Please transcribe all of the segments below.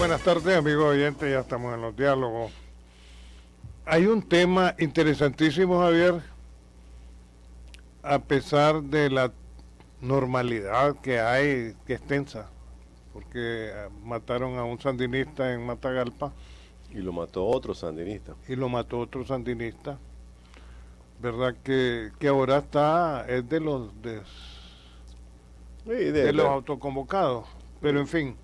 buenas tardes, amigos oyentes, ya estamos en los diálogos. Hay un tema interesantísimo, Javier, a pesar de la normalidad que hay, que es tensa, porque mataron a un sandinista en Matagalpa. Y lo mató otro sandinista. Y lo mató otro sandinista. ¿Verdad? Que ahora es de los autoconvocados. Pero en fin.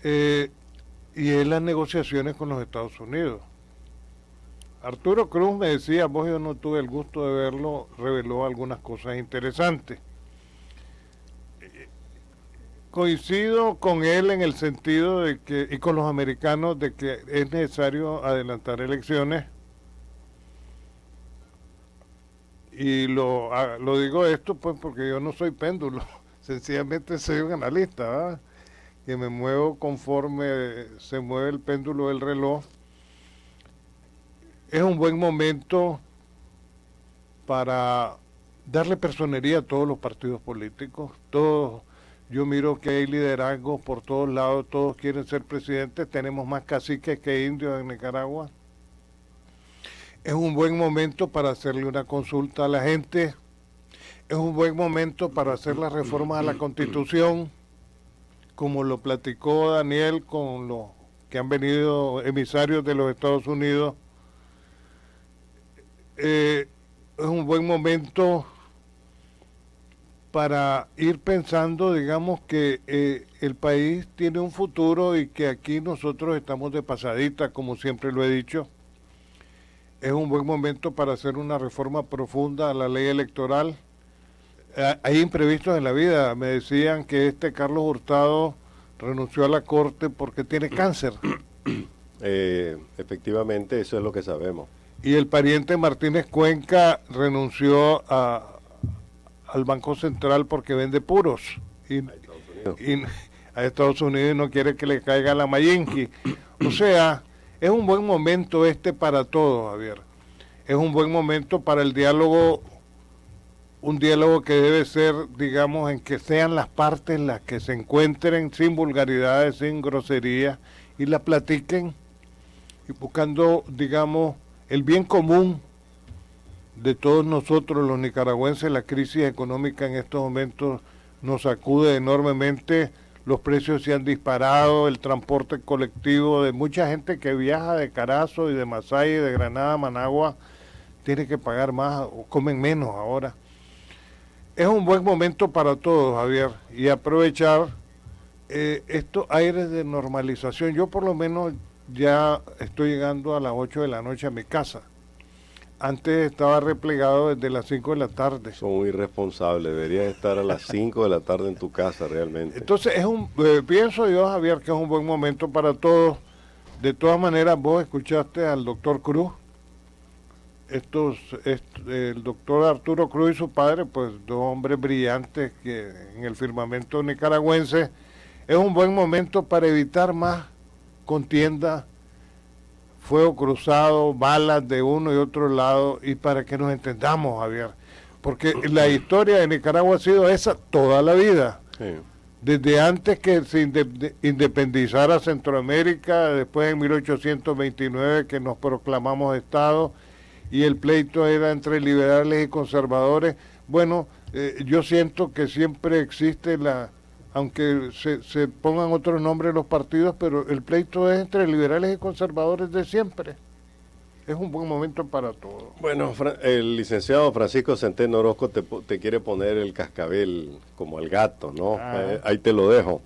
Y es las negociaciones con los Estados Unidos. Arturo Cruz me decía, vos yo no tuve el gusto de verlo, reveló algunas cosas interesantes. Coincido con él en el sentido de que, y con los americanos, de que es necesario adelantar elecciones. Y lo digo esto pues porque yo no soy péndulo, sencillamente soy un analista, ¿verdad? Que me muevo conforme se mueve el péndulo del reloj. Es un buen momento para darle personería a todos los partidos políticos. Yo miro que hay liderazgos por todos lados, todos quieren ser presidentes, tenemos más caciques que indios en Nicaragua. Es un buen momento para hacerle una consulta a la gente, es un buen momento para hacer las reformas a la Constitución, como lo platicó Daniel con los que han venido emisarios de los Estados Unidos. Es un buen momento para ir pensando, digamos, que el país tiene un futuro y que aquí nosotros estamos de pasadita, como siempre lo he dicho. Es un buen momento para hacer una reforma profunda a la ley electoral. Hay imprevistos en la vida. Me decían que Carlos Hurtado renunció a la Corte porque tiene cáncer. Efectivamente, eso es lo que sabemos. Y el pariente Martínez Cuenca renunció al Banco Central porque vende puros. Y a Estados Unidos no quiere que le caiga la Mayinqui. O sea, es un buen momento para todos, Javier. Es un buen momento para el diálogo, un diálogo que debe ser, digamos, en que sean las partes las que se encuentren sin vulgaridades, sin groserías, y la platiquen, y buscando, digamos, el bien común de todos nosotros los nicaragüenses. La crisis económica en estos momentos nos sacude enormemente, los precios se han disparado, el transporte colectivo de mucha gente que viaja de Carazo y de Masaya y de Granada a Managua tiene que pagar más o comen menos ahora. Es un buen momento para todos, Javier, y aprovechar estos aires de normalización. Yo por lo menos ya estoy llegando a las 8 de la noche a mi casa. Antes estaba replegado desde las 5 de la tarde. Son muy irresponsables, deberías estar a las 5 de la tarde en tu casa realmente. Entonces, pienso yo, Javier, que es un buen momento para todos. De todas maneras, vos escuchaste al doctor Cruz. El doctor Arturo Cruz y su padre, pues dos hombres brillantes que en el firmamento nicaragüense. Es un buen momento para evitar más contienda, fuego cruzado, balas de uno y otro lado, y para que nos entendamos, Javier, porque la historia de Nicaragua ha sido esa toda la vida. Sí. Desde antes que se independizara Centroamérica, después en 1829 que nos proclamamos Estado, y el pleito era entre liberales y conservadores. Bueno, yo siento que siempre existe aunque se pongan otros nombres los partidos, pero el pleito es entre liberales y conservadores de siempre. Es un buen momento para todos. Bueno, el licenciado Francisco Centeno Orozco te quiere poner el cascabel como al gato, ¿no? Ahí te lo dejo.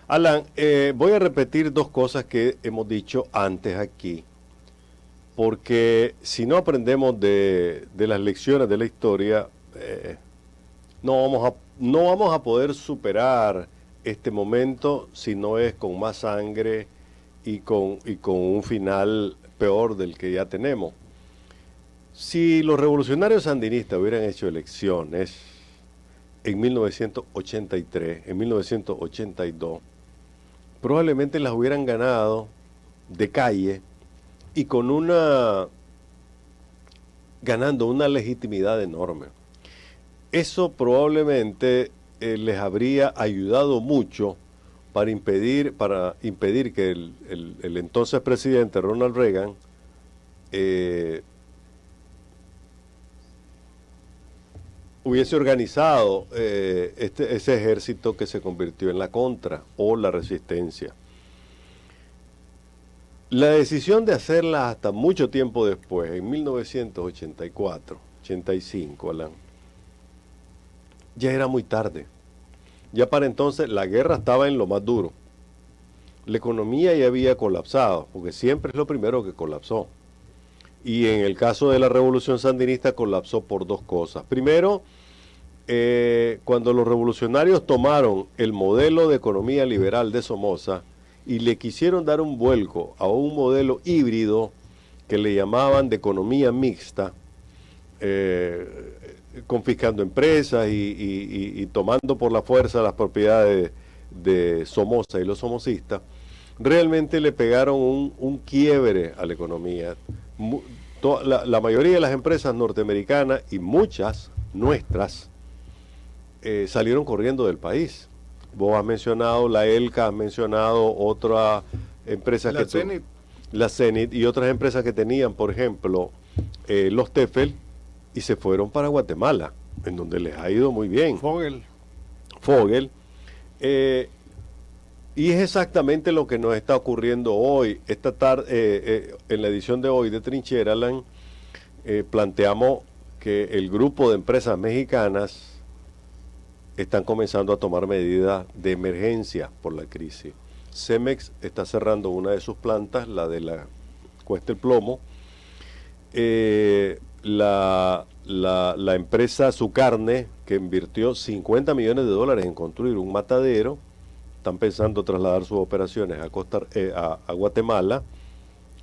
Alan, voy a repetir dos cosas que hemos dicho antes aquí, porque si no aprendemos de las lecciones de la historia, no vamos a poder superar este momento si no es con más sangre y con un final peor del que ya tenemos. Si los revolucionarios sandinistas hubieran hecho elecciones en 1983, en 1982, probablemente las hubieran ganado de calle y ganando una legitimidad enorme. Eso probablemente les habría ayudado mucho para impedir que el entonces presidente Ronald Reagan hubiese organizado ese ejército que se convirtió en la contra o la resistencia. La decisión de hacerla hasta mucho tiempo después, en 1984, 85, Alan, ya era muy tarde. Ya para entonces la guerra estaba en lo más duro. La economía ya había colapsado, porque siempre es lo primero que colapsó. Y en el caso de la revolución sandinista colapsó por dos cosas. Primero, cuando los revolucionarios tomaron el modelo de economía liberal de Somoza y le quisieron dar un vuelco a un modelo híbrido que le llamaban de economía mixta, confiscando empresas y tomando por la fuerza las propiedades de Somoza y los somocistas, realmente le pegaron un quiebre a la economía. La mayoría de las empresas norteamericanas y muchas nuestras salieron corriendo del país. Vos has mencionado la ELCA, has mencionado otra empresa la Zenit y otras empresas que tenían, por ejemplo, los Tefel, y se fueron para Guatemala, en donde les ha ido muy bien. Fogel. Y es exactamente lo que nos está ocurriendo hoy. Esta tarde, en la edición de hoy de Trinchera, Alan, planteamos que el grupo de empresas mexicanas están comenzando a tomar medidas de emergencia por la crisis. Cemex está cerrando una de sus plantas, la de la Cuesta el Plomo. La empresa Su Carne, que invirtió $50 millones en construir un matadero, están pensando trasladar sus operaciones a Guatemala.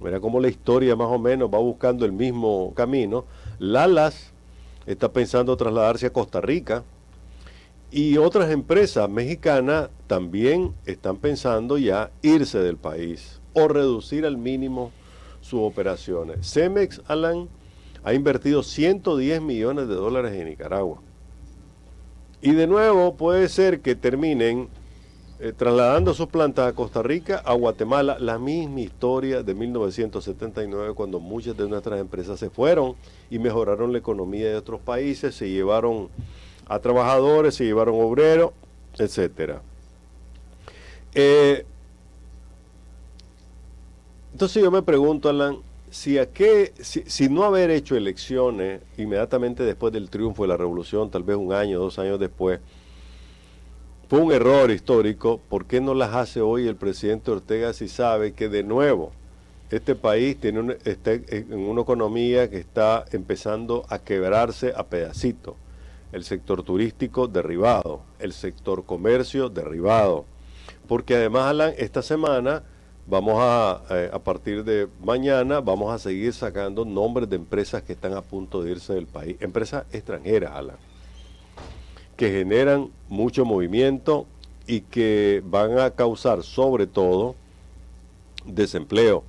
Mira cómo la historia más o menos va buscando el mismo camino. Lalas está pensando trasladarse a Costa Rica. Y otras empresas mexicanas también están pensando ya irse del país o reducir al mínimo sus operaciones. Cemex, Alan, ha invertido $110 millones en Nicaragua. Y de nuevo puede ser que terminen trasladando sus plantas a Costa Rica, a Guatemala, la misma historia de 1979, cuando muchas de nuestras empresas se fueron y mejoraron la economía de otros países, se llevaron a trabajadores, se llevaron obreros, etcétera. Entonces yo me pregunto, Alan, si no haber hecho elecciones inmediatamente después del triunfo de la revolución, tal vez un año, 2 años después, fue un error histórico, ¿por qué no las hace hoy el presidente Ortega si sabe que de nuevo este país está en una economía que está empezando a quebrarse a pedacitos? El sector turístico derribado, el sector comercio derribado. Porque además, Alan, esta semana vamos a partir de mañana, vamos a seguir sacando nombres de empresas que están a punto de irse del país. Empresas extranjeras, Alan, que generan mucho movimiento y que van a causar sobre todo desempleo.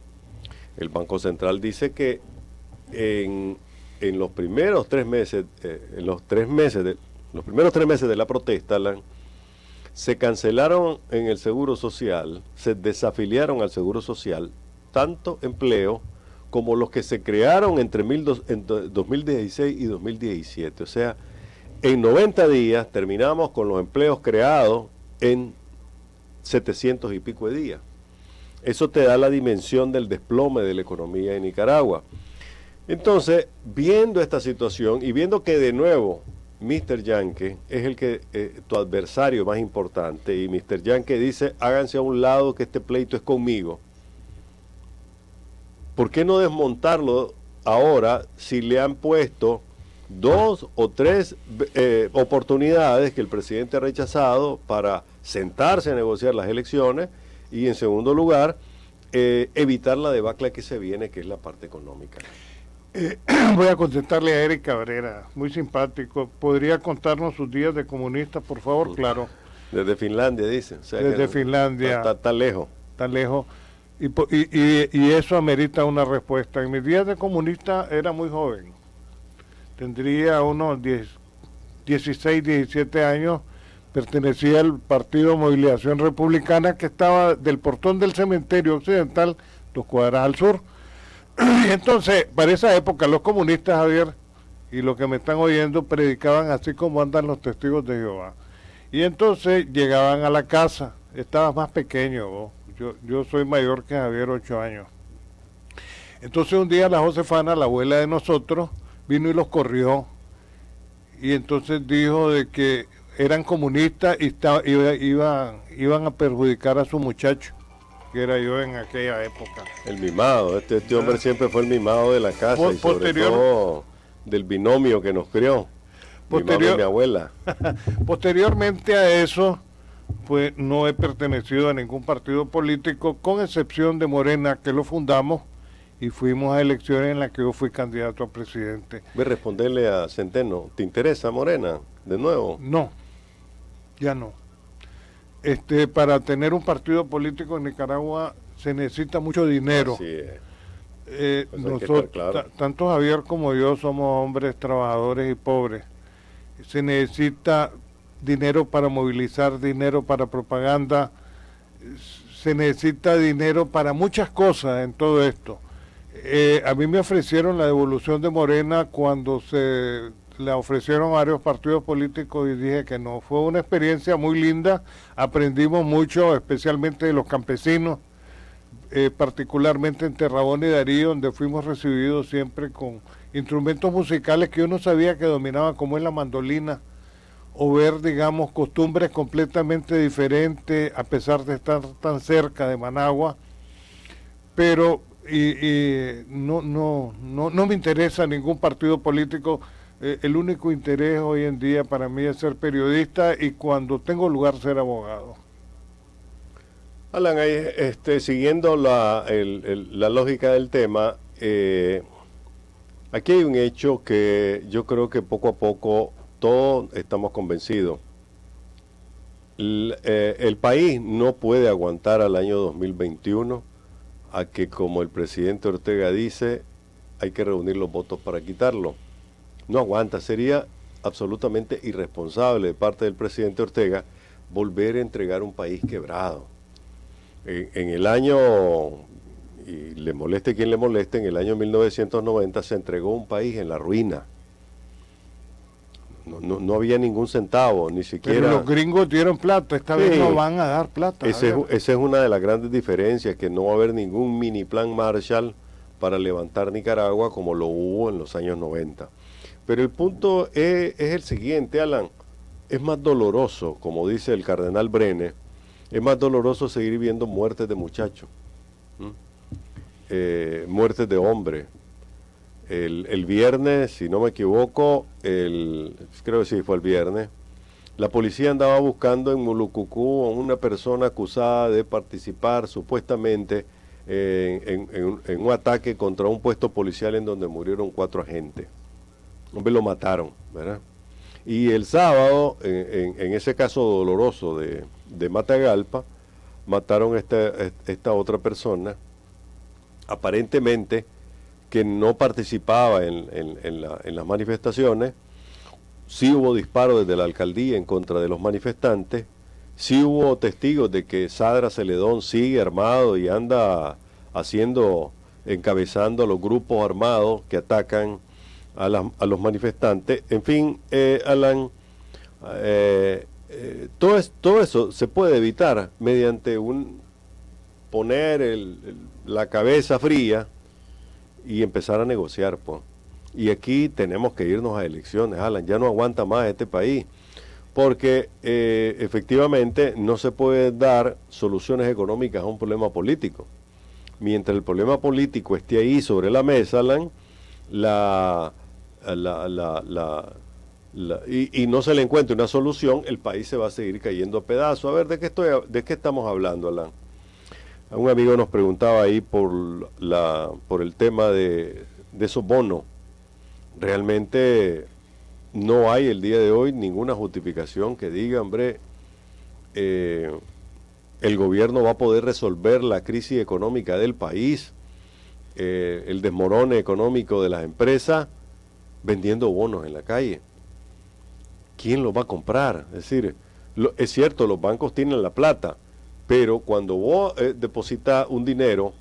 El Banco Central dice que en los primeros 3 meses, los primeros 3 meses de la protesta, Alan, se cancelaron en el Seguro Social, se desafiliaron al Seguro Social, tanto empleo como los que se crearon entre 2016 y 2017. O sea, en 90 días terminamos con los empleos creados en 700 y pico de días. Eso te da la dimensión del desplome de la economía en Nicaragua. Entonces, viendo esta situación y viendo que de nuevo Mr. Yankee es el que tu adversario más importante, y Mr. Yankee dice, háganse a un lado que este pleito es conmigo. ¿Por qué no desmontarlo ahora si le han puesto 2 o 3 oportunidades que el presidente ha rechazado para sentarse a negociar las elecciones y, en segundo lugar, evitar la debacle que se viene, que es la parte económica? Voy a contestarle a Eric Cabrera, muy simpático. ¿Podría contarnos sus días de comunista, por favor? Claro. Desde Finlandia, dice. O sea, desde Finlandia. Está lejos. Está lejos. Y eso amerita una respuesta. En mis días de comunista era muy joven. Tendría unos 16, 17 años, pertenecía al Partido Movilización Republicana, que estaba del portón del Cementerio Occidental, 2 cuadras al sur. Y entonces, para esa época, los comunistas, Javier, y los que me están oyendo, predicaban así como andan los testigos de Jehová. Y entonces llegaban a la casa, estabas más pequeño, vos. Yo soy mayor que Javier, 8 años. Entonces un día la Josefana, la abuela de nosotros, vino y los corrió. Y entonces dijo de que eran comunistas y iban a perjudicar a su muchacho, que era yo en aquella época. El mimado, este hombre siempre fue el mimado de la casa y sobre todo del binomio que nos crió, mi mamá y mi abuela. Posteriormente a eso, pues no he pertenecido a ningún partido político, con excepción de Morena, que lo fundamos y fuimos a elecciones en las que yo fui candidato a presidente. Voy a responderle a Centeno, ¿te interesa Morena de nuevo? No, ya no. Para tener un partido político en Nicaragua se necesita mucho dinero. Así es. Nosotros, claro, tanto Javier como yo somos hombres trabajadores y pobres. Se necesita dinero para movilizar, dinero para propaganda, se necesita dinero para muchas cosas en todo esto. A mí me ofrecieron la devolución de Morena cuando se la ofrecieron a varios partidos políticos y dije que no. Fue una experiencia muy linda, aprendimos mucho, especialmente de los campesinos, particularmente en Terrabón y Darío, donde fuimos recibidos siempre con instrumentos musicales que yo no sabía que dominaba, como es la mandolina, o ver, digamos, costumbres completamente diferentes, a pesar de estar tan cerca de Managua. Pero no me interesa ningún partido político. El único interés hoy en día para mí es ser periodista y cuando tengo lugar ser abogado. Alan, siguiendo la lógica del tema, aquí hay un hecho que yo creo que poco a poco todos estamos convencidos. El país no puede aguantar al año 2021 a que, como el presidente Ortega dice, hay que reunir los votos para quitarlo. No aguanta, sería absolutamente irresponsable de parte del presidente Ortega volver a entregar un país quebrado. En el año, y le moleste quien le moleste, en el año 1990 se entregó un país en la ruina. No había ningún centavo, ni siquiera... Pero los gringos dieron plata, esta vez no van a dar plata. Esa es una de las grandes diferencias, que no va a haber ningún mini plan Marshall para levantar Nicaragua como lo hubo en los años 90. Pero el punto es el siguiente, Alan. Es más doloroso, como dice el cardenal Brenes, es más doloroso seguir viendo muertes de muchachos, muertes de hombres. El viernes, si no me equivoco, creo que sí fue el viernes, la policía andaba buscando en Mulucucú a una persona acusada de participar supuestamente en un ataque contra un puesto policial en donde murieron 4 agentes. Hombre, lo mataron, ¿verdad? Y el sábado, en ese caso doloroso de Matagalpa, mataron esta otra persona, aparentemente que no participaba en las manifestaciones. Sí hubo disparos desde la alcaldía en contra de los manifestantes, sí hubo testigos de que Sadra Celedón sigue armado y anda encabezando a los grupos armados que atacan a los manifestantes. En fin, Alan, todo eso se puede evitar mediante poner la cabeza fría y empezar a negociar, pues. Y aquí tenemos que irnos a elecciones, Alan, ya no aguanta más este país, porque efectivamente no se puede dar soluciones económicas a un problema político. Mientras el problema político esté ahí sobre la mesa, Alan, y no se le encuentre una solución, el país se va a seguir cayendo a pedazos. A ver, ¿de qué estamos hablando, Alan? Un amigo nos preguntaba ahí por el tema de esos bonos. Realmente no hay el día de hoy ninguna justificación que diga, hombre, el gobierno va a poder resolver la crisis económica del país, el desmorone económico de las empresas, vendiendo bonos en la calle. ¿Quién los va a comprar? Es decir, Es cierto, los bancos tienen la plata, pero cuando vos depositas un dinero,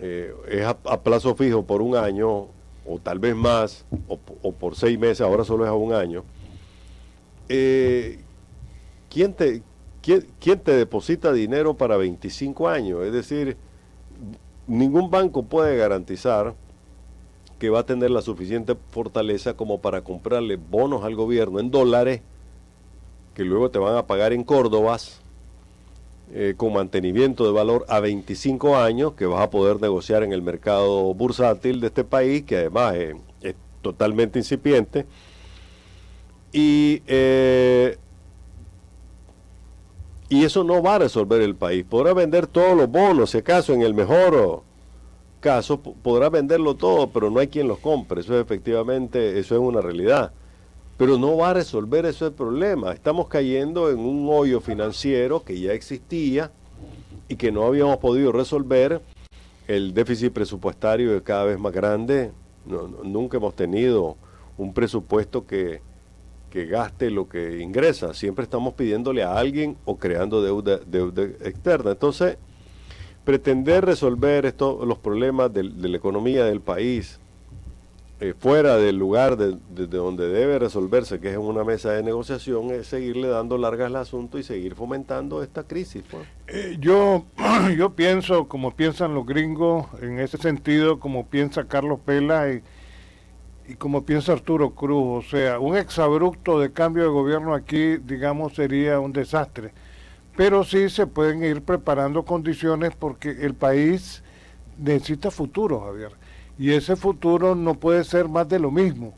es a plazo fijo por un año, o tal vez más, o por 6 meses, ahora solo es a un año, ¿quién te deposita dinero para 25 años? Es decir, ningún banco puede garantizar que va a tener la suficiente fortaleza como para comprarle bonos al gobierno en dólares, que luego te van a pagar en córdobas, con mantenimiento de valor a 25 años, que vas a poder negociar en el mercado bursátil de este país, que además es totalmente incipiente. Y eso no va a resolver el país. Podrá vender todos los bonos, si acaso en el mejor caso podrá venderlo todo, pero no hay quien los compre. Eso es una realidad. Pero no va a resolver ese problema. Estamos cayendo en un hoyo financiero que ya existía y que no habíamos podido resolver. El déficit presupuestario es cada vez más grande. Nunca hemos tenido un presupuesto que gaste lo que ingresa. Siempre estamos pidiéndole a alguien o creando deuda externa. Entonces, pretender resolver los problemas de la economía del país fuera del lugar de donde debe resolverse, que es en una mesa de negociación, es seguirle dando largas al asunto y seguir fomentando esta crisis, pues. Yo pienso como piensan los gringos, en ese sentido, como piensa Carlos Pela y como piensa Arturo Cruz. O sea, un exabrupto de cambio de gobierno aquí, digamos, sería un desastre. Pero sí se pueden ir preparando condiciones porque el país necesita futuro, Javier. Y ese futuro no puede ser más de lo mismo,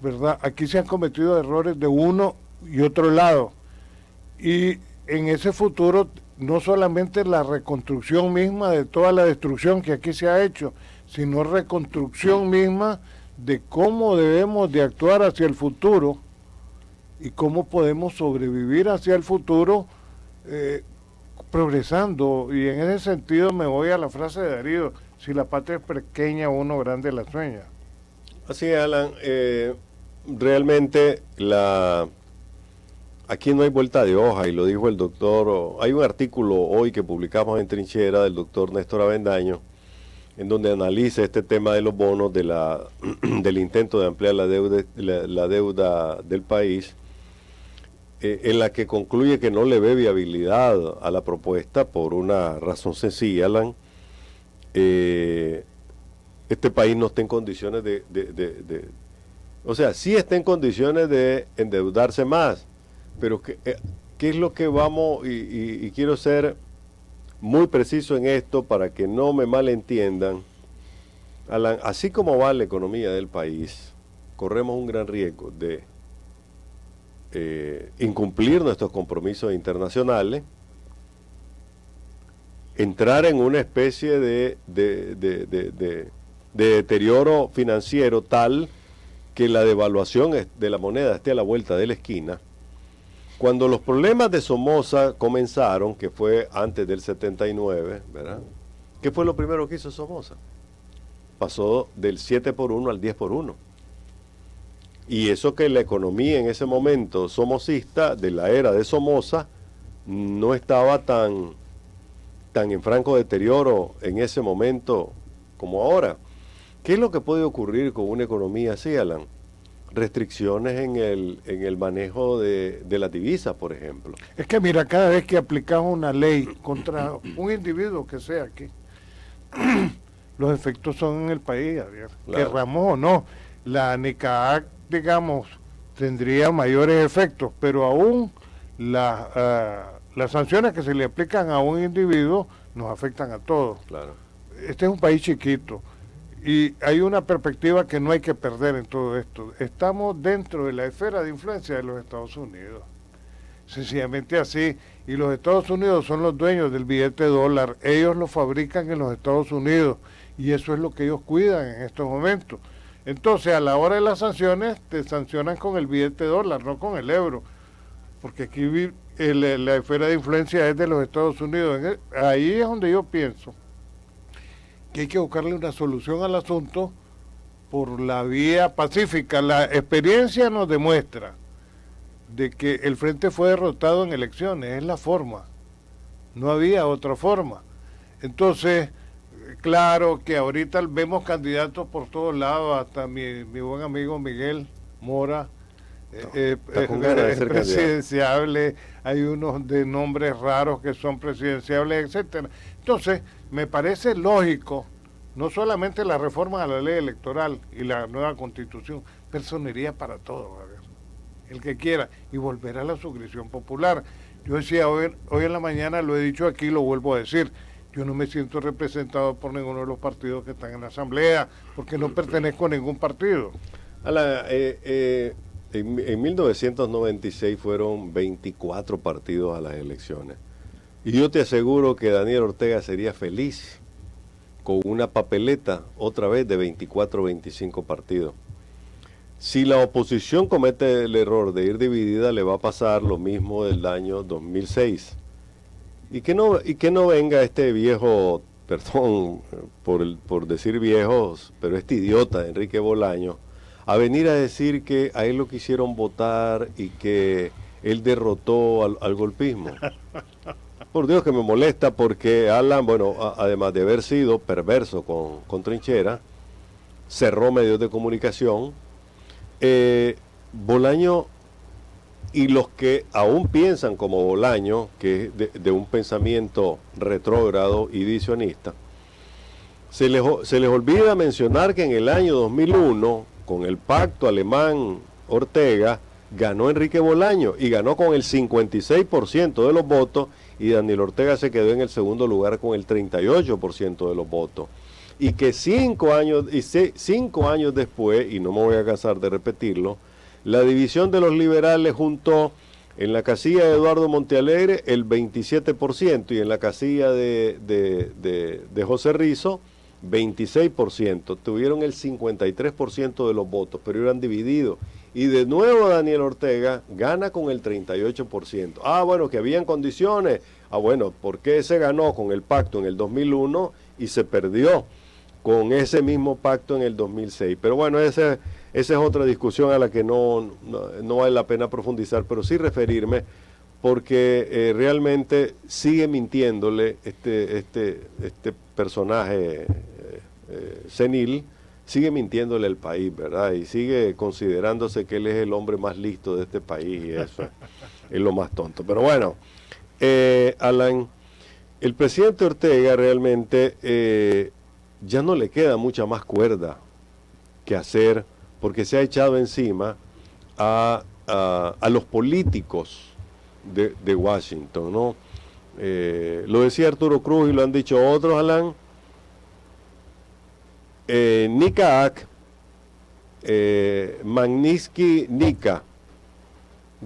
¿verdad? Aquí se han cometido errores de uno y otro lado. Y en ese futuro, no solamente la reconstrucción misma de toda la destrucción que aquí se ha hecho, sino reconstrucción misma de cómo debemos de actuar hacia el futuro y cómo podemos sobrevivir hacia el futuro progresando. Y en ese sentido me voy a la frase de Darío: si la patria es pequeña, uno grande la sueña. Así es, Alan. Realmente aquí no hay vuelta de hoja, y lo dijo el doctor. Hay un artículo hoy que publicamos en Trinchera del doctor Néstor Avendaño, en donde analiza este tema de los bonos, del intento de ampliar la deuda del país, en la que concluye que no le ve viabilidad a la propuesta por una razón sencilla, Alan. Este país no está en condiciones o sea, sí está en condiciones de endeudarse más, pero ¿qué es lo que vamos? Y quiero ser muy preciso en esto para que no me malentiendan. Alan, así como va la economía del país, corremos un gran riesgo de incumplir nuestros compromisos internacionales, entrar en una especie de deterioro financiero tal que la devaluación de la moneda esté a la vuelta de la esquina. Cuando los problemas de Somoza comenzaron, que fue antes del 79, ¿verdad? ¿Qué fue lo primero que hizo Somoza? Pasó del 7x1 al 10x1. Y eso que la economía en ese momento somocista, de la era de Somoza, no estaba tan en franco deterioro en ese momento como ahora. ¿Qué es lo que puede ocurrir con una economía así, Alan? Restricciones en el manejo de las divisas, por ejemplo. Es que mira, cada vez que aplicamos una ley contra un individuo que sea aquí, los efectos son en el país, Javier. Claro. Querramos o no, la NICAAC, digamos, tendría mayores efectos, pero aún las sanciones que se le aplican a un individuo nos afectan a todos. Claro. Este es un país chiquito y hay una perspectiva que no hay que perder en todo esto. Estamos dentro de la esfera de influencia de los Estados Unidos, sencillamente así, y los Estados Unidos son los dueños del billete dólar. Ellos lo fabrican en los Estados Unidos y eso es lo que ellos cuidan en estos momentos. Entonces, a la hora de las sanciones, te sancionan con el billete dólar, no con el euro, porque aquí la esfera de influencia es de los Estados Unidos. Ahí es donde yo pienso que hay que buscarle una solución al asunto por la vía pacífica. La experiencia nos demuestra de que el Frente fue derrotado en elecciones, es la forma, no había otra forma. Entonces, claro que ahorita vemos candidatos por todos lados, hasta mi buen amigo Miguel Mora, es presidenciable, hay unos de nombres raros que son presidenciables, etcétera. Entonces, me parece lógico, no solamente la reforma a la ley electoral y la nueva constitución, personería para todo, el que quiera, y volver a la suscripción popular. Yo decía hoy en la mañana, lo he dicho aquí, lo vuelvo a decir, yo no me siento representado por ninguno de los partidos que están en la asamblea, porque no pertenezco a ningún partido. En 1996 fueron 24 partidos a las elecciones. Y yo te aseguro que Daniel Ortega sería feliz con una papeleta otra vez de 24 o 25 partidos. Si la oposición comete el error de ir dividida, le va a pasar lo mismo del año 2006. Y que no venga este viejo, perdón por decir viejos, pero este idiota Enrique Bolaño, a venir a decir que a él lo quisieron votar y que él derrotó al golpismo. Por Dios que me molesta, porque Alan, bueno, además de haber sido perverso con Trinchera, cerró medios de comunicación. Bolaño y los que aún piensan como Bolaño, que es de un pensamiento retrógrado y visionista, se les olvida mencionar que en el año 2001, con el pacto alemán-Ortega, ganó Enrique Bolaño y ganó con el 56% de los votos, y Daniel Ortega se quedó en el segundo lugar con el 38% de los votos. Y que 5 años después, y no me voy a cansar de repetirlo, la división de los liberales juntó en la casilla de Eduardo Montealegre el 27% y en la casilla de José Rizo 26%. Tuvieron el 53% de los votos, pero eran divididos. Y de nuevo Daniel Ortega gana con el 38%. Ah, bueno, que habían condiciones. Ah, bueno, ¿por qué se ganó con el pacto en el 2001 y se perdió con ese mismo pacto en el 2006? Pero bueno, esa es otra discusión a la que no vale la pena profundizar, pero sí referirme, porque realmente sigue mintiéndole este personaje senil, sigue mintiéndole al país, ¿verdad? Y sigue considerándose que él es el hombre más listo de este país, y eso es lo más tonto. Pero bueno, Alan, el presidente Ortega realmente ya no le queda mucha más cuerda que hacer, porque se ha echado encima a los políticos de Washington, ¿no? Lo decía Arturo Cruz y lo han dicho otros, Alan. Nika Magnitsky Nika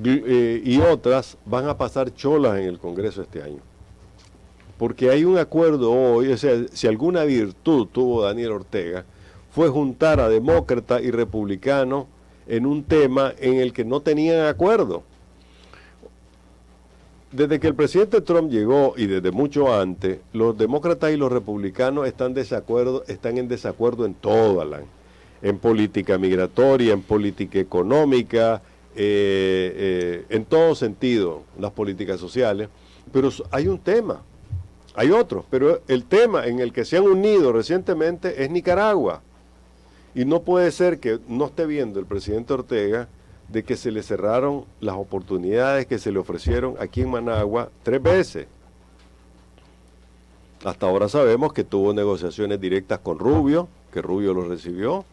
y otras van a pasar cholas en el Congreso este año. Porque hay un acuerdo hoy, o sea, si alguna virtud tuvo Daniel Ortega, fue juntar a demócratas y republicanos en un tema en el que no tenían acuerdo. Desde que el presidente Trump llegó y desde mucho antes, los demócratas y los republicanos están en desacuerdo en todo, Alan. En política migratoria, en política económica, en todo sentido, las políticas sociales. Pero hay un tema, hay otro, pero el tema en el que se han unido recientemente es Nicaragua. Y no puede ser que no esté viendo el presidente Ortega de que se le cerraron las oportunidades que se le ofrecieron aquí en Managua 3 veces. Hasta ahora sabemos que tuvo negociaciones directas con Rubio, que Rubio lo recibió,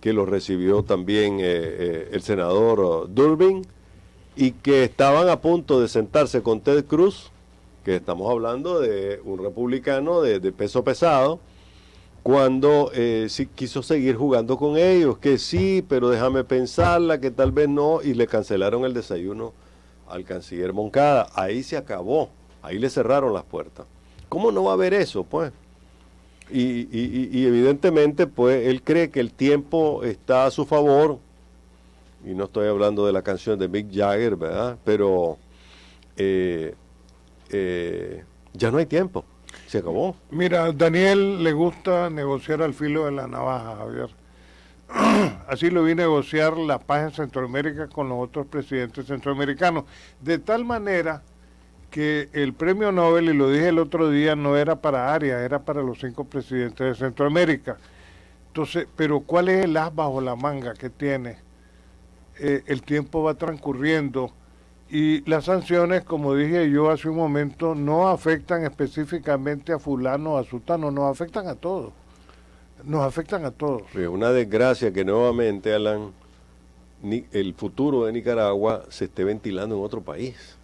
que lo recibió también el senador Durbin, y que estaban a punto de sentarse con Ted Cruz, que estamos hablando de un republicano de peso pesado, cuando sí quiso seguir jugando con ellos, que sí, pero déjame pensarla, que tal vez no, y le cancelaron el desayuno al canciller Moncada. Ahí se acabó, ahí le cerraron las puertas. ¿Cómo no va a haber eso, pues? Y evidentemente, pues, él cree que el tiempo está a su favor, y no estoy hablando de la canción de Mick Jagger, ¿verdad? Pero ya no hay tiempo. Se acabó. Mira, Daniel le gusta negociar al filo de la navaja, Javier. así lo vi negociar la paz en Centroamérica con los otros presidentes centroamericanos, de tal manera que el premio Nobel, y lo dije el otro día, no era para Arias, era para los 5 presidentes de Centroamérica. Entonces, pero ¿cuál es el as bajo la manga que tiene? El tiempo va transcurriendo y las sanciones, como dije yo hace un momento, no afectan específicamente a fulano o a sutano, nos afectan a todos. Nos afectan a todos. Es una desgracia que nuevamente, Alan, el futuro de Nicaragua se esté ventilando en otro país.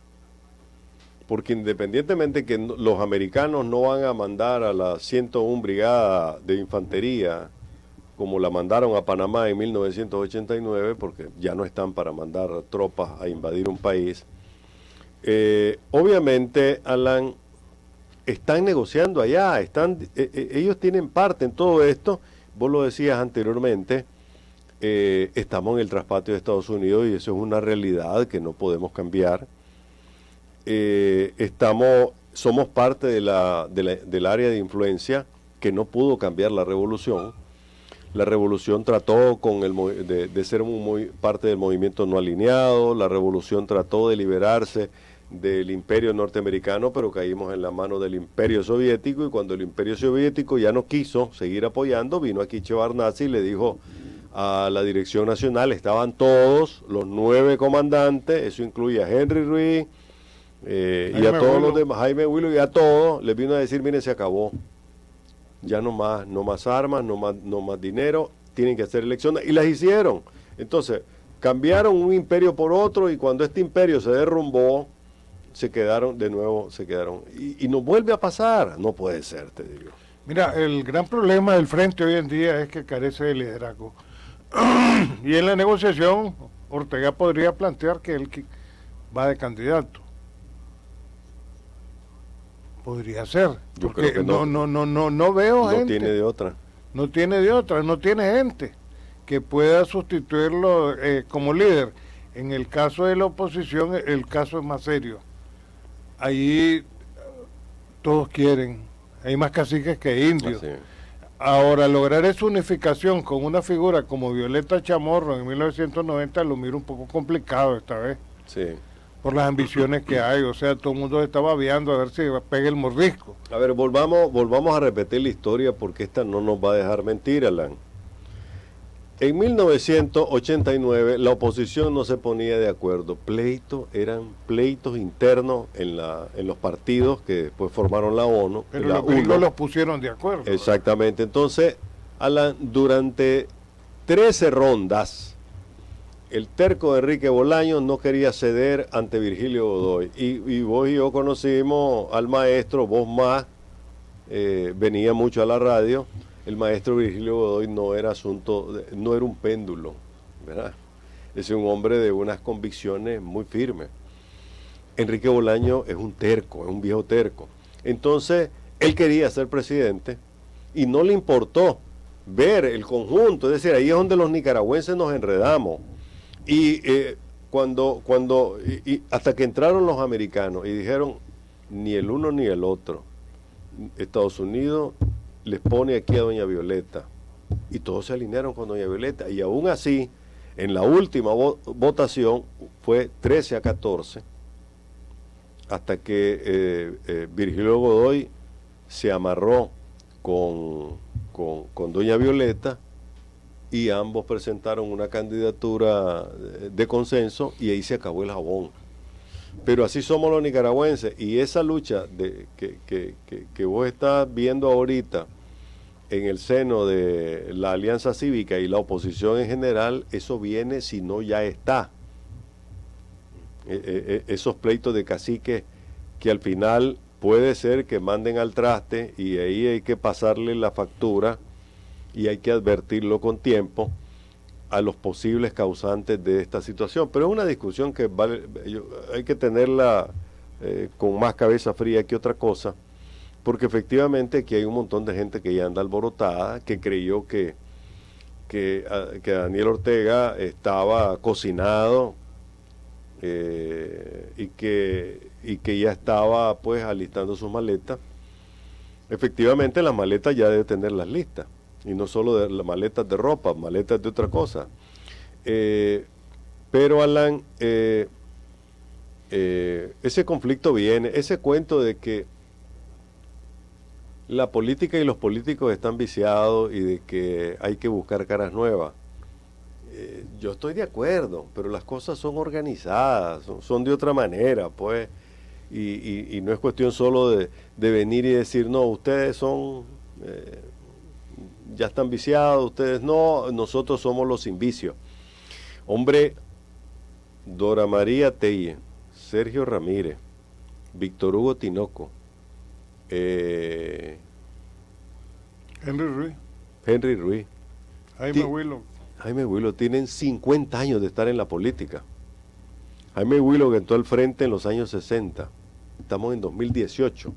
Porque independientemente que los americanos no van a mandar a la 101 Brigada de Infantería como la mandaron a Panamá en 1989, porque ya no están para mandar tropas a invadir un país, obviamente, Alan, están negociando allá, ellos tienen parte en todo esto. Vos lo decías anteriormente, estamos en el traspatio de Estados Unidos y eso es una realidad que no podemos cambiar. Somos parte del área de influencia que no pudo cambiar la revolución. La revolución trató de ser parte del movimiento no alineado, la revolución trató de liberarse del imperio norteamericano, pero caímos en la mano del imperio soviético, y cuando el imperio soviético ya no quiso seguir apoyando, vino aquí Shevardnadze y le dijo a la dirección nacional, estaban todos, los 9 comandantes, eso incluye a Henry Ruiz, y a todos los demás, Jaime Willow, y a todos, les vino a decir, miren, se acabó. Ya no más armas, no más dinero, tienen que hacer elecciones, y las hicieron. Entonces, cambiaron un imperio por otro, y cuando este imperio se derrumbó, y nos vuelve a pasar. No puede ser, te digo. Mira, el gran problema del frente hoy en día es que carece de liderazgo. Y en la negociación, Ortega podría plantear que él va de candidato. Podría ser. Yo porque creo que no veo gente. No tiene de otra. No tiene gente que pueda sustituirlo como líder. En el caso de la oposición, el caso es más serio. Ahí todos quieren, hay más caciques que indios. Ahora, lograr esa unificación con una figura como Violeta Chamorro en 1990 lo miro un poco complicado esta vez. Sí. Por las ambiciones que hay, o sea, todo el mundo está babeando a ver si pega el mordisco. A ver, volvamos a repetir la historia, porque esta no nos va a dejar mentir, Alan. En 1989 la oposición no se ponía de acuerdo. Eran pleitos internos en los partidos que después formaron la ONU. Pero los gringos los pusieron de acuerdo. Exactamente. Entonces, Alan, durante 13 rondas, el terco de Enrique Bolaños no quería ceder ante Virgilio Godoy. Y vos y yo conocimos al maestro, vos más, venía mucho a la radio. El maestro Virgilio Godoy no era un péndulo, ¿verdad? Es un hombre de unas convicciones muy firmes. Enrique Bolaños es un terco, es un viejo terco. Entonces, él quería ser presidente y no le importó ver el conjunto, es decir, ahí es donde los nicaragüenses nos enredamos. Y hasta que entraron los americanos y dijeron, ni el uno ni el otro, Estados Unidos les pone aquí a doña Violeta, y todos se alinearon con doña Violeta, y aún así, en la última votación fue 13-14, hasta que Virgilio Godoy se amarró con doña Violeta, y ambos presentaron una candidatura de consenso, y ahí se acabó el jabón. Pero así somos los nicaragüenses, y esa lucha que vos estás viendo ahorita en el seno de la Alianza Cívica y la oposición en general, eso viene, si no ya está. Esos pleitos de caciques que al final puede ser que manden al traste, y ahí hay que pasarle la factura y hay que advertirlo con tiempo a los posibles causantes de esta situación. Pero es una discusión que hay que tenerla con más cabeza fría que otra cosa, porque efectivamente aquí hay un montón de gente que ya anda alborotada, que creyó que Daniel Ortega estaba cocinado, y que ya estaba pues alistando sus maletas. Efectivamente, las maletas ya debe tenerlas listas. y no solo de las maletas de ropa, maletas de otra cosa. Pero Alan, ese conflicto viene, ese cuento de que la política y los políticos están viciados y de que hay que buscar caras nuevas. Yo estoy de acuerdo, pero las cosas son organizadas, son de otra manera, pues, y no es cuestión solo de venir y decir, no, ustedes son, ya están viciados, ustedes no, nosotros somos los sin vicio. Hombre, Dora María Telle, Sergio Ramírez, Víctor Hugo Tinoco, Henry Ruiz, Jaime Willow tienen 50 años de estar en la política. Jaime Willow entró al frente en los años 60. Estamos en 2018.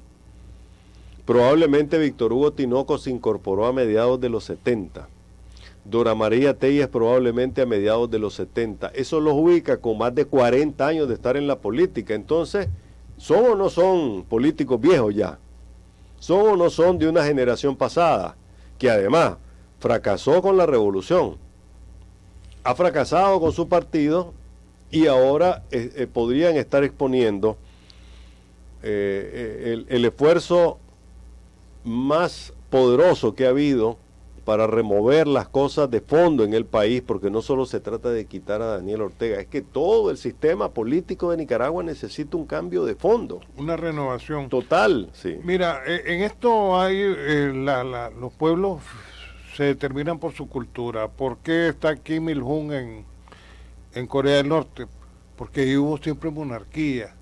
Probablemente Víctor Hugo Tinoco se incorporó a mediados de los 70. Dora María Telles probablemente a mediados de los 70. Eso los ubica con más de 40 años de estar en la política. Entonces, ¿son o no son políticos viejos ya? ¿Son o no son de una generación pasada? Que además fracasó con la revolución. Ha fracasado con su partido y ahora podrían estar exponiendo el esfuerzo más poderoso que ha habido para remover las cosas de fondo en el país, porque no solo se trata de quitar a Daniel Ortega, es que todo el sistema político de Nicaragua necesita un cambio de fondo. Una renovación. Total, sí. Mira, en esto hay, los pueblos se determinan por su cultura. ¿Por qué está Kim Il-jung en Corea del Norte? Porque ahí hubo siempre monarquía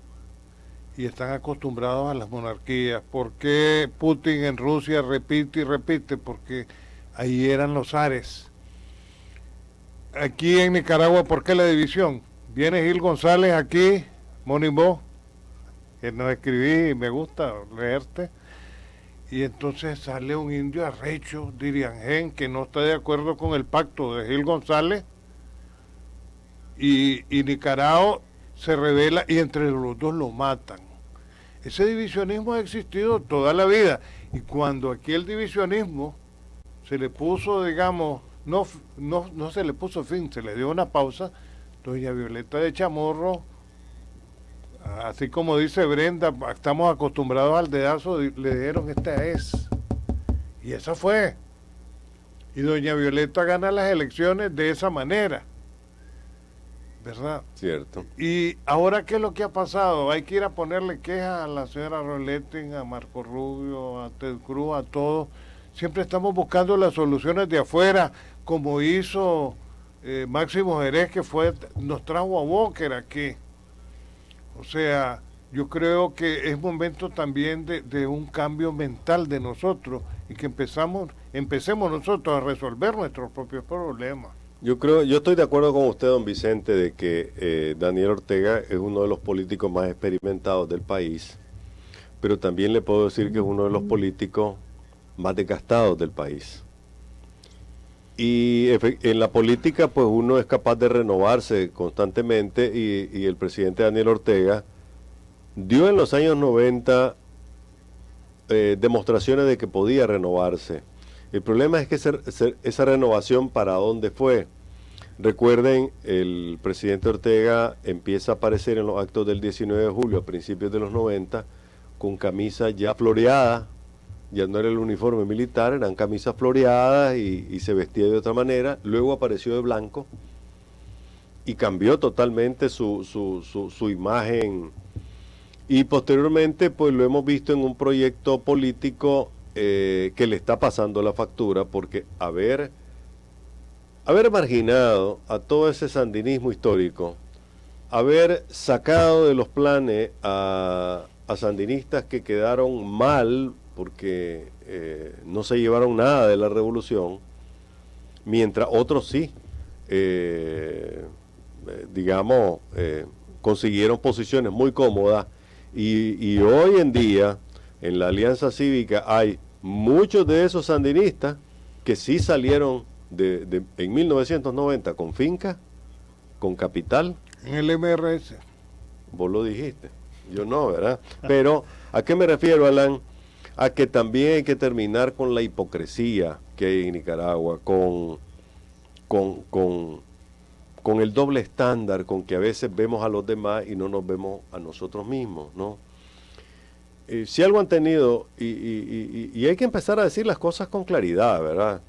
y están acostumbrados a las monarquías. ¿Por qué Putin en Rusia repite y repite? Porque ahí eran los zares. Aquí en Nicaragua, ¿por qué la división? Viene Gil González aquí, Monimbo, que nos escribí y me gusta leerte. Y entonces sale un indio arrecho, Diriangén, que no está de acuerdo con el pacto de Gil González, y Nicaragua se rebela y entre los dos lo matan. Ese divisionismo ha existido toda la vida, y cuando aquí el divisionismo se le puso, digamos, no se le puso fin, se le dio una pausa, doña Violeta de Chamorro, así como dice Brenda, estamos acostumbrados al dedazo, le dieron esta es. Y esa fue. Y doña Violeta gana las elecciones de esa manera. ¿Verdad? Cierto. Y ahora, ¿qué es lo que ha pasado? Hay que ir a ponerle quejas a la señora Roletten, a Marco Rubio, a Ted Cruz, a todos. Siempre estamos buscando las soluciones de afuera, como hizo Máximo Jerez, que nos trajo a Walker aquí. O sea, yo creo que es momento también de un cambio mental de nosotros y que empecemos nosotros a resolver nuestros propios problemas. Yo estoy de acuerdo con usted, don Vicente, de que Daniel Ortega es uno de los políticos más experimentados del país, pero también le puedo decir que es uno de los políticos más desgastados del país. Y en la política, pues uno es capaz de renovarse constantemente y el presidente Daniel Ortega dio en los años 90 demostraciones de que podía renovarse. El problema es que esa renovación, ¿para dónde fue? Recuerden, el presidente Ortega empieza a aparecer en los actos del 19 de julio, a principios de los 90, con camisa ya floreada. Ya no era el uniforme militar, eran camisas floreadas y se vestía de otra manera. Luego apareció de blanco y cambió totalmente su imagen. Y posteriormente, pues lo hemos visto en un proyecto político que le está pasando la factura, porque haber marginado a todo ese sandinismo histórico, haber sacado de los planes a sandinistas que quedaron mal porque no se llevaron nada de la revolución, mientras otros sí, consiguieron posiciones muy cómodas, y hoy en día en la Alianza Cívica hay muchos de esos sandinistas que sí salieron en 1990 con finca, con capital. En el MRS. Vos lo dijiste, yo no, ¿verdad? Pero, ¿a qué me refiero, Alan? a que también hay que terminar con la hipocresía que hay en Nicaragua, con el doble estándar con que a veces vemos a los demás y no nos vemos a nosotros mismos, ¿no? Si algo han tenido, y hay que empezar a decir las cosas con claridad, ¿verdad?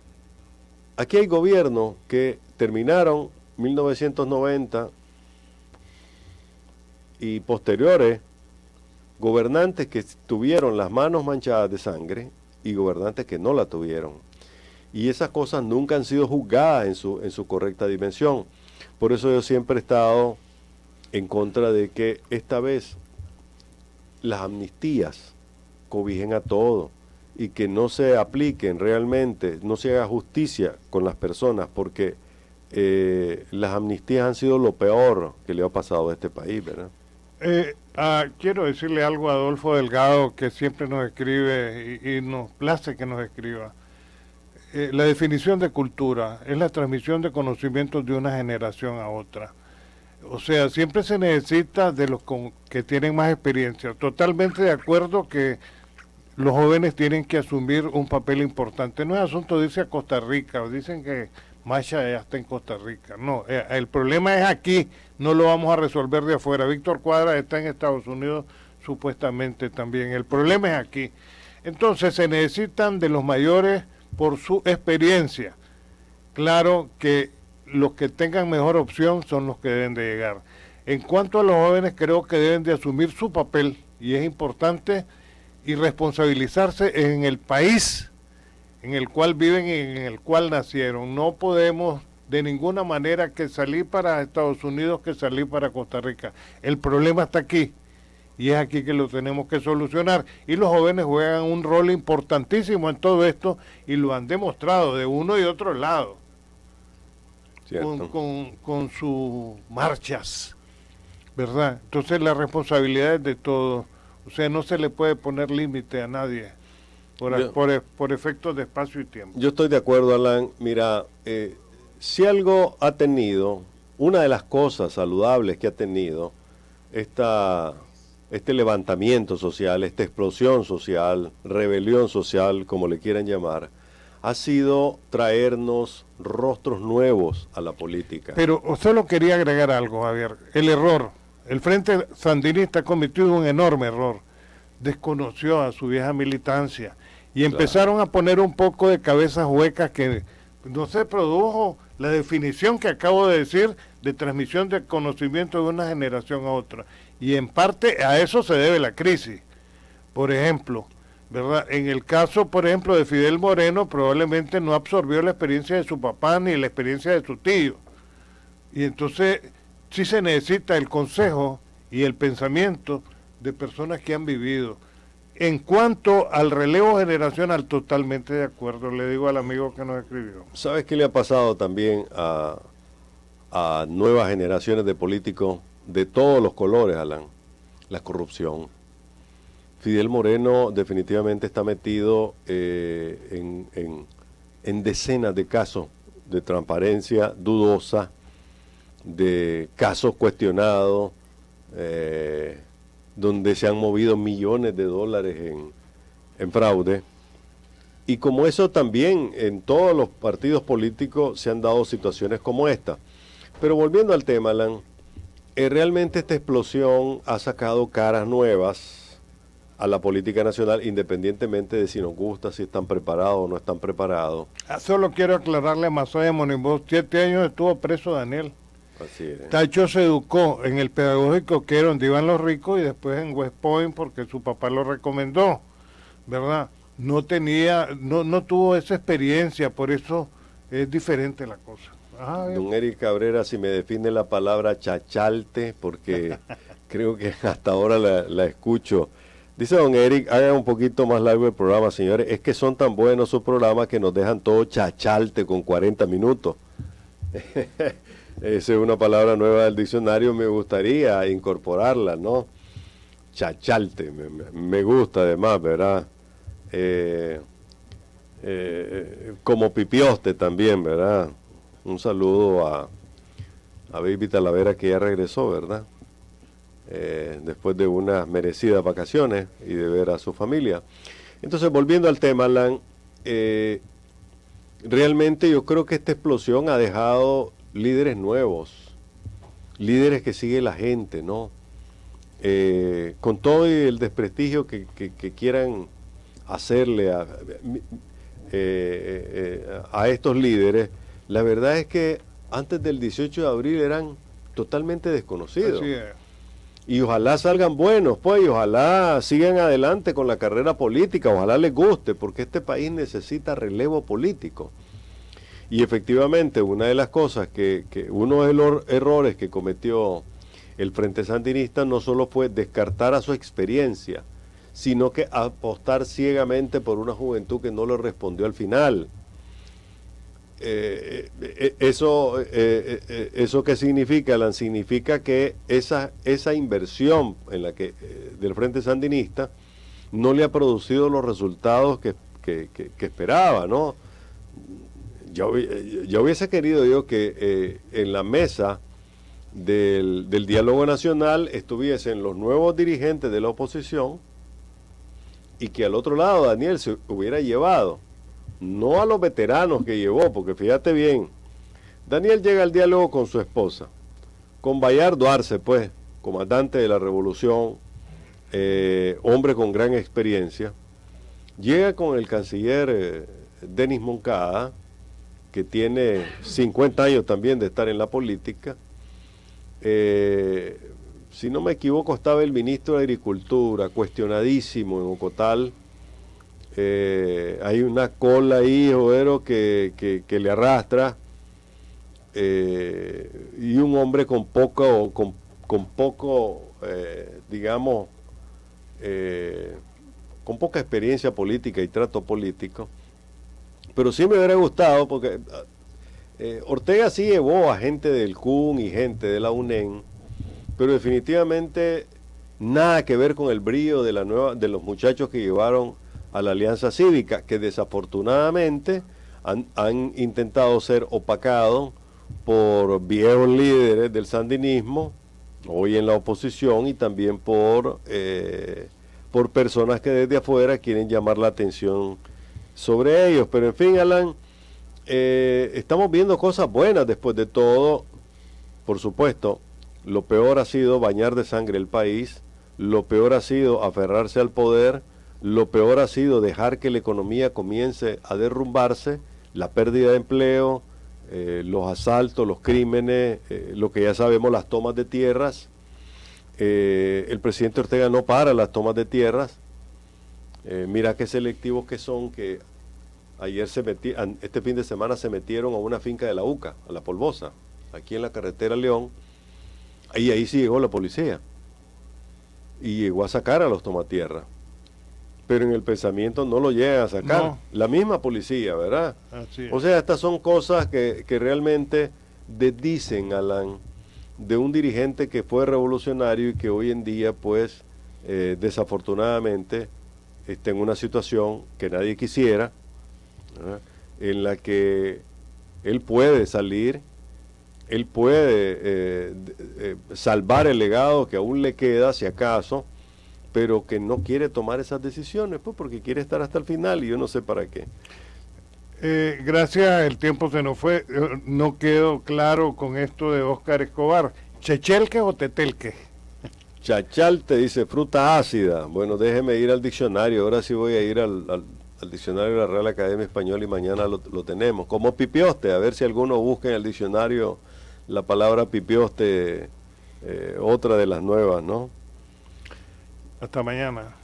Aquí hay gobiernos que terminaron 1990 y posteriores, gobernantes que tuvieron las manos manchadas de sangre y gobernantes que no la tuvieron. Y esas cosas nunca han sido juzgadas en su correcta dimensión. Por eso yo siempre he estado en contra de que esta vez las amnistías cobijen a todo y que no se apliquen realmente, no se haga justicia con las personas, porque las amnistías han sido lo peor que le ha pasado a este país, ¿verdad? Quiero decirle algo a Adolfo Delgado, que siempre nos escribe y nos place que nos escriba. La definición de cultura es la transmisión de conocimientos de una generación a otra. O sea, siempre se necesita de los que tienen más experiencia. Totalmente de acuerdo que los jóvenes tienen que asumir un papel importante. No es asunto de irse a Costa Rica, o dicen que Masha ya está en Costa Rica. No, el problema es aquí, no lo vamos a resolver de afuera. Víctor Cuadras está en Estados Unidos supuestamente también. El problema es aquí. Entonces se necesitan de los mayores por su experiencia. Claro que los que tengan mejor opción son los que deben de llegar. En cuanto a los jóvenes, creo que deben de asumir su papel, y es importante, y responsabilizarse en el país en el cual viven y en el cual nacieron. No podemos de ninguna manera que salir para Estados Unidos, que salir para Costa Rica. El problema está aquí, y es aquí que lo tenemos que solucionar, y los jóvenes juegan un rol importantísimo en todo esto, y lo han demostrado de uno y otro lado, con sus marchas, ¿verdad? Entonces la responsabilidad es de todos. O sea, no se le puede poner límite a nadie por efectos de espacio y tiempo. Yo estoy de acuerdo, Alan. Mira, si algo ha tenido, una de las cosas saludables que ha tenido este levantamiento social, esta explosión social, rebelión social, como le quieran llamar, ha sido traernos rostros nuevos a la política. Pero solo quería agregar algo, Javier. El error. El Frente Sandinista ha cometido un enorme error. Desconoció a su vieja militancia y empezaron a poner un poco de cabezas huecas, que no se produjo la definición que acabo de decir de transmisión de conocimiento de una generación a otra. Y en parte a eso se debe la crisis. Por ejemplo, ¿verdad? En el caso, por ejemplo, de Fidel Moreno, probablemente no absorbió la experiencia de su papá ni la experiencia de su tío. Y entonces sí se necesita el consejo y el pensamiento de personas que han vivido. En cuanto al relevo generacional, totalmente de acuerdo, le digo al amigo que nos escribió. ¿Sabes qué le ha pasado también a nuevas generaciones de políticos de todos los colores, Alan? La corrupción. Fidel Moreno definitivamente está metido en decenas de casos de transparencia dudosa, de casos cuestionados, donde se han movido millones de dólares en fraude. Y como eso también en todos los partidos políticos se han dado situaciones como esta. Pero volviendo al tema, Alan, realmente esta explosión ha sacado caras nuevas a la política nacional, independientemente de si nos gusta, si están preparados o no están preparados. Solo quiero aclararle a Mazoya Monimbó, 7 años estuvo preso Daniel. Así es. Tacho se educó en el pedagógico que era donde iban los ricos, y después en West Point porque su papá lo recomendó, ¿verdad? No tuvo esa experiencia, por eso es diferente la cosa. Don Eric Cabrera, si me define la palabra chachalte, porque creo que hasta ahora la escucho. Dice don Eric, hagan un poquito más largo el programa, señores. Es que son tan buenos sus programas que nos dejan todo chachalte con 40 minutos. Esa es una palabra nueva del diccionario, me gustaría incorporarla, ¿no? Chachalte, me gusta además, ¿verdad? Como pipioste también, ¿verdad? Un saludo a Baby Talavera, que ya regresó, ¿verdad? Después de unas merecidas vacaciones y de ver a su familia. Entonces, volviendo al tema, Alan, realmente yo creo que esta explosión ha dejado líderes nuevos, líderes que sigue la gente, ¿no? Con todo el desprestigio que quieran hacerle a estos líderes, la verdad es que antes del 18 de abril eran totalmente desconocidos. Así es. Y ojalá salgan buenos, pues, y ojalá sigan adelante con la carrera política, ojalá les guste, porque este país necesita relevo político. Y efectivamente, una de las cosas uno de los errores que cometió el Frente Sandinista no solo fue descartar a su experiencia, sino que apostar ciegamente por una juventud que no le respondió al final. ¿Eso qué significa, Alan? Significa que esa inversión en la del Frente Sandinista no le ha producido los resultados que esperaba, ¿no? Yo hubiese querido yo que en la mesa del diálogo nacional estuviesen los nuevos dirigentes de la oposición y que al otro lado Daniel se hubiera llevado, no a los veteranos que llevó, porque fíjate bien, Daniel llega al diálogo con su esposa, con Bayardo Arce, pues, comandante de la revolución, hombre con gran experiencia, llega con el canciller Denis Moncada, que tiene 50 años también de estar en la política. Si no me equivoco, estaba el ministro de Agricultura, cuestionadísimo en Ocotal. Hay una cola ahí, Jodero, que le arrastra. Y un hombre con poco, digamos, con poca experiencia política y trato político. Pero sí me hubiera gustado, porque Ortega sí llevó a gente del CUN y gente de la UNEN, pero definitivamente nada que ver con el brillo de de los muchachos que llevaron a la Alianza Cívica, que desafortunadamente han intentado ser opacados por viejos líderes del sandinismo, hoy en la oposición, y también por personas que desde afuera quieren llamar la atención sobre ellos. Pero en fin, Alan, estamos viendo cosas buenas después de todo. Por supuesto, lo peor ha sido bañar de sangre el país, lo peor ha sido aferrarse al poder, lo peor ha sido dejar que la economía comience a derrumbarse, la pérdida de empleo, los asaltos, los crímenes, lo que ya sabemos, las tomas de tierras. El presidente Ortega no para las tomas de tierras. Mira qué selectivos que son, que ayer este fin de semana se metieron a una finca de la UCA, a La Polvosa, aquí en la carretera León, y ahí sí llegó la policía y llegó a sacar a los tomatierras, pero en el pensamiento no lo llegan a sacar, no. La misma policía, ¿verdad? Así es. O sea, estas son cosas que realmente desdicen, Alan, de un dirigente que fue revolucionario y que hoy en día, pues, desafortunadamente, está en una situación que nadie quisiera, ¿verdad? En la que él puede salir, él puede salvar el legado que aún le queda, si acaso, pero que no quiere tomar esas decisiones, pues porque quiere estar hasta el final y yo no sé para qué. Gracias, el tiempo se nos fue. No quedó claro con esto de Óscar Escobar. ¿Chechelque o tetelque? Chachalte dice fruta ácida. Bueno, déjeme ir al diccionario. Ahora sí voy a ir al diccionario de la Real Academia Española y mañana lo tenemos. Como pipioste, a ver si alguno busca en el diccionario la palabra pipioste, otra de las nuevas, ¿no? Hasta mañana.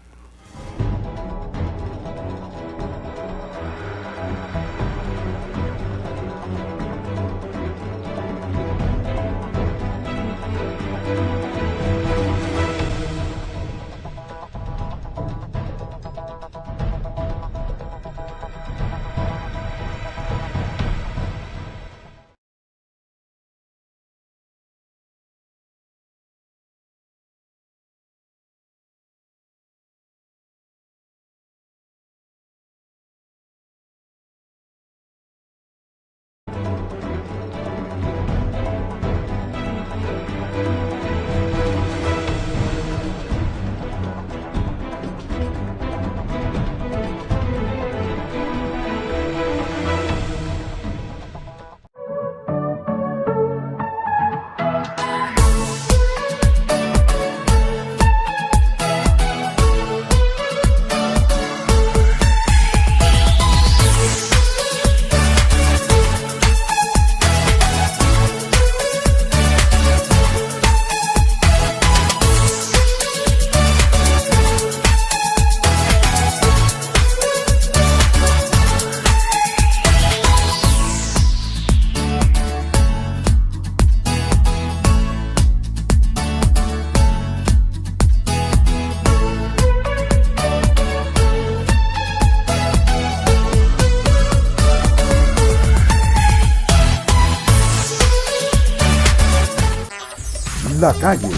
La Calle,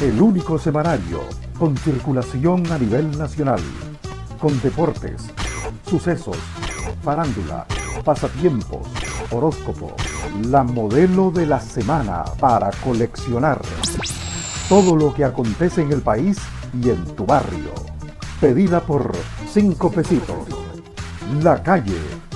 el único semanario con circulación a nivel nacional, con deportes, sucesos, farándula, pasatiempos, horóscopo, la modelo de la semana para coleccionar. Todo lo que acontece en el país y en tu barrio. Pedida por 5 pesitos. La Calle.